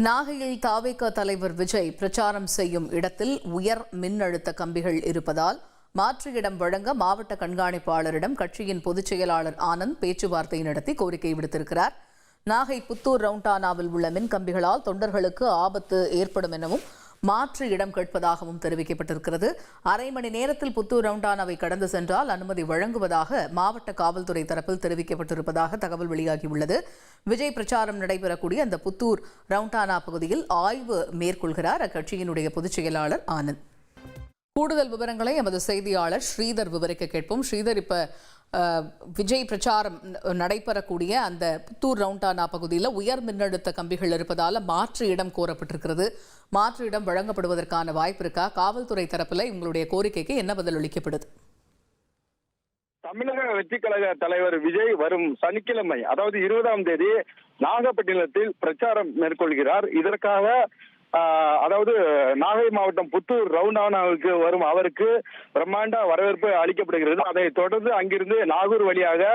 நாகையில் தாவேக தலைவர் விஜய் பிரச்சாரம் செய்யும் இடத்தில் உயர் மின்னழுத்த கம்பிகள் இருப்பதால் மாற்று இடம் வழங்க மாவட்ட கண்காணிப்பாளரிடம் கட்சியின் பொதுச் செயலாளர் ஆனந்த் பேச்சுவார்த்தை நடத்தி கோரிக்கை விடுத்திருக்கிறார். நாகை புத்தூர் ரவுண்டானாவில் உள்ள மின் கம்பிகளால் தொண்டர்களுக்கு ஆபத்து ஏற்படும் எனவும் மாற்று இடம் கேட்பதாகவும் தெரிவிக்கப்பட்டிருக்கிறது. அரை மணி நேரத்தில் புத்தூர் ரவுண்டானாவை கடந்து சென்றால் அனுமதி வழங்குவதாக மாவட்ட காவல்துறை தரப்பில் தெரிவிக்கப்பட்டிருப்பதாக தகவல் வெளியாகியுள்ளது. விஜய் பிரச்சாரம் நடைபெறக்கூடிய அந்த புத்தூர் ரவுண்டானா பகுதியில் ஆய்வு மேற்கொள்கிறார் அக்கட்சியினுடைய பொதுச் செயலாளர் ஆனந்த். கூடுதல் விவரங்களை எமது செய்தியாளர் ஸ்ரீதர் விவரிக்க கேட்போம். ஸ்ரீதர், இப்ப விஜய் பிரச்சாரம் நடைபெறக்கூடிய அந்த புத்தூர் ரவுண்டானா பகுதியில் உயர் மின்னழுத்த கம்பிகள் இருப்பதால மாற்று இடம் கோரப்பட்டிருக்கிறது. மாற்று இடம் வழங்கப்படுவதற்கான வாய்ப்பு இருக்கா? காவல்துறை தரப்புல உங்களுடைய கோரிக்கைக்கு என்ன பதில் அளிக்கப்படுது? தமிழக வெற்றி கழக தலைவர் விஜய் வரும் சனிக்கிழமை, அதாவது 20ஆம் தேதி நாகப்பட்டினத்தில் பிரச்சாரம் மேற்கொள்கிறார். இதற்காக அதாவது நாகை மாவட்டம் புத்தூர் ரவுண்டானாவுக்கு வரும் அவருக்கு பிரம்மாண்ட வரவேற்பு அளிக்கப்படுகிறது. அதைத் தொடர்ந்து அங்கிருந்து நாகூர் வழியாக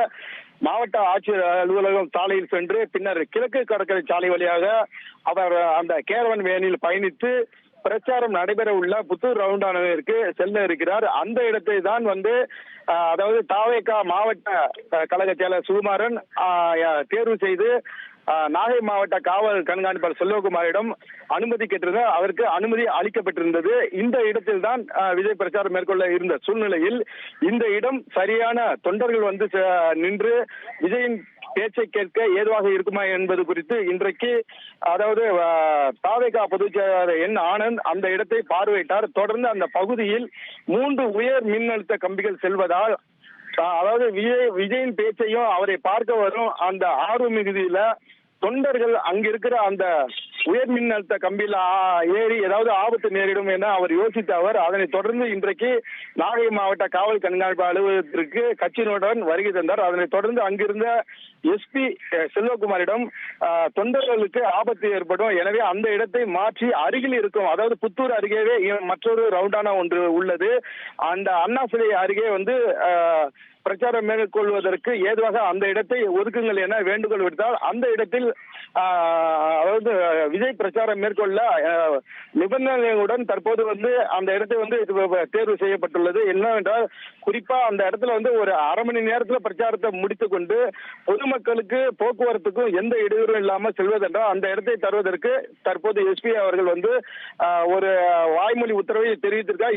மாவட்ட ஆட்சியர் அலுவலகம் சாலையில் சென்று பின்னர் கிழக்கு கடற்கரை சாலை வழியாக அவர் அந்த கேரவன் வேனில் பயணித்து பிரச்சாரம் நடைபெற உள்ள புத்தூர் ரவுண்டானாவிற்கு செல்ல இருக்கிறார். அந்த இடத்தை தான் அதாவது தாவேகா மாவட்ட கழக செயலர் சுகுமாரன் தேர்வு செய்து நாகை மாவட்ட காவல் கண்காணிப்பாளர் செல்வகுமாரிடம் அனுமதி கேட்டிருந்தார். அதற்கு அனுமதி அளிக்கப்பட்டிருந்தது. இந்த இடத்தில் தான் விஜய் பிரச்சாரம் மேற்கொள்ள இருந்த சூழ்நிலையில் இந்த இடம் சரியான தொண்டர்கள் நின்று விஜயின் பேச்சை கேட்க ஏதுவாக இருக்குமா என்பது குறித்து இன்றைக்கு அதாவது தாவேகா பொதுச் செயலாளர் என் ஆனந்த் அந்த இடத்தை பார்வையிட்டார். தொடர்ந்து அந்த பகுதியில் 3 உயர் மின்னழுத்த கம்பிகள் செல்வதால் அதாவது விஜயின் பேச்சையும் அவரை பார்க்க வரும் அந்த ஆர்வ மிகுதியில தொண்டர்கள் அங்க இருக்கிற அந்த உயர் மின்னழுத்த கம்பியில் ஏறி ஏதாவது ஆபத்து நேரிடும் என அவர் யோசித்த அவர் அதனை தொடர்ந்து இன்றைக்கு நாகை மாவட்ட காவல் கண்காணிப்பு அலுவலகத்திற்கு கட்சியினுடன் வருகை தந்தார். அதனை தொடர்ந்து அங்கிருந்த எஸ்பி செல்வகுமாரிடம் தொண்டர்களுக்கு ஆபத்து ஏற்படும், எனவே அந்த இடத்தை மாற்றி அருகில் இருக்கும், அதாவது புத்தூர் அருகேவே மற்றொரு ரவுண்டானா ஒன்று உள்ளது, அந்த அண்ணா சிலை அருகே பிரச்சாரம் மேற்கொள்வதற்கு ஏதுவாக அந்த இடத்தை ஒதுக்குங்கள் என வேண்டுகோள் விடுத்தால் அந்த இடத்தில் அதாவது விஜய் பிரச்சாரம் மேற்கொள்ள நிபந்தனையுடன் தற்போது அந்த இடத்தை தேர்வு செய்யப்பட்டுள்ளது. என்னவென்றால் குறிப்பா அந்த இடத்துல ஒரு அரை மணி நேரத்துல பிரச்சாரத்தை முடித்துக் கொண்டு பொதுமக்களுக்கு போக்குவரத்துக்கும் எந்த இடையூறும் இல்லாமல் செல்வதென்றால் அந்த இடத்தை தருவதற்கு தற்போது எஸ்பி அவர்கள் ஒரு வாய்மொழி உத்தரவை தெரிவித்திருக்கார்.